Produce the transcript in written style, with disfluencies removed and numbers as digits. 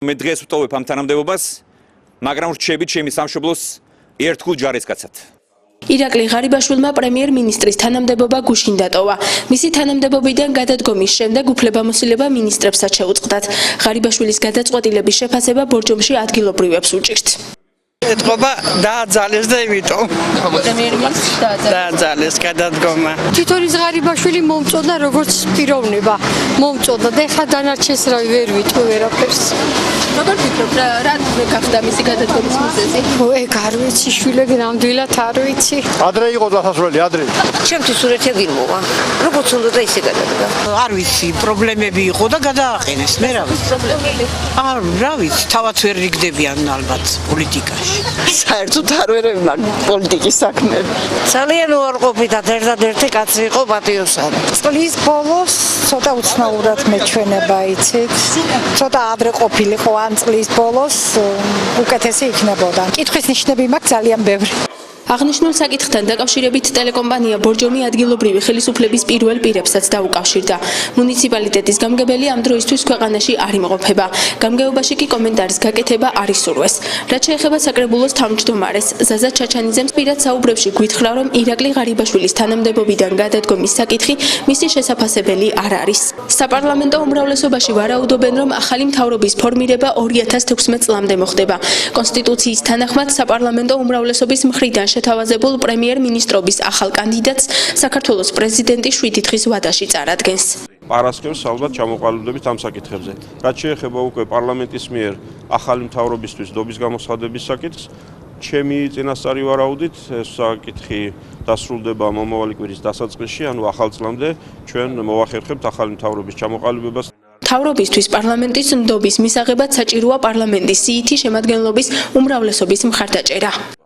მე დღეს ვტოვებ ამ თანამდებობას, მაგრამ რჩებით ჩემი სამშობლოს ერთგულ ჯარისკაცად. ირაკლი ღარიბაშვილმა პრემიერ-მინისტრის თანამდებობა გუშინ დატოვა. მისი თანამდებობიდან გადადგომის შემდეგ უფლებამოსილება მინისტრებსაც შეუწყდათ. ღარიბაშვილის გადაწყვეტილების შეფასება ბორჯომში ადგილობრივებს უჭირთ. ეთყობა დააძალეს და იმიტომ პრემიერ-მინისტრს დააძალეს გადადგომა. თვითონის ღარიბაშვილი მომწონდა როგორც პიროვნება, მომწონდა და ეხლა დანარჩენს რა ვერ ვიტყვი ვერაფერს. როგორ ფიქრობ რა გახდა მისი გადადგომის მიზეზი? ეგ არ ვიცი, შვილები ნამდვილად არ ვიცი. ადრე იყო დასასრული, ადრე. ჩემთვის სურეთი გირმოვა. როგორც უნდა და ისე გადადგა. არ ვიცი, პრობლემები იყო და გადააყენეს, მე რა ვიცი. პრობლემები. რა ვიცი, თავად ვერ რიგდებიან ალბათ პოლიტიკაში. საერთოდ არ ვერევარ პოლიტიკის საქმეები. ძალიან უარყოფითად ერთადერთი კაცი იყო პატიოსანი. წლის ბოლოს ცოტა უცნაურად მეჩვენება იცით. ცოტა ადრე ყოფილიყო ან წლის ბოლოს უკეთესი იქნებოდა. კითხვის ნიშნები მაქვს ძალიან ბევრი. აღნიშნულ საკითხთან დაკავშირებით ტელეკომპანია ბორჯომი ადგილობრივი ხელისუფლების პირველ პირებსაც დაუკავშირდა. მუნიციპალიტეტის გამგებელი ამ დროისთვის ქვეყანაში არ იმყოფება. გამგეობაში კი კომენტარის გაკეთება არ ისურვეს. რაც შეეხება საკრებულოს თავმჯდომარეს ზაზა ჩაჩანიძემ პირად საუბრებში გვითხრა, რომ ირაკლი ღარიბაშვილის თანამდებობიდან გადადგომის საკითხი მისი შესაფასებელი არ არის. საპარლამენტო უმრავლესობაში ვარაუდობენ, რომ ახალი მთავრობის ფორმირება 2016 წლამდე მოხდება. კონსტიტუციის თანახმად საპარლამენტო უმრავლესობის მხრიდან შეთავაზებულ პრემიერ-მინისტრობის ახალ კანდიდატს საქართველოს პრეზიდენტი 7 დღის ვადაში წარადგენს. პარასკევს ალბათ ჩამოყალიბდებით ამ საკითხებზე. რაც შეეხება უკვე პარლამენტის მიერ ახალი მთავრობისთვის დობის გამოცხადების საკითხს, ჩემი წინასწარი ვარაუდით ეს საკითხი დასრულდება მომავალი კვირის დასაწყისში, ანუ ახალ წლამდე ჩვენ მოვახერხებთ ახალი მთავრობის ჩამოყალიბებას. მთავრობისთვის პარლამენტის ნდობის მისაღებად საჭიროა პარლამენტის სიითი შემადგენლობის უმრავლესობის მხარდაჭერა.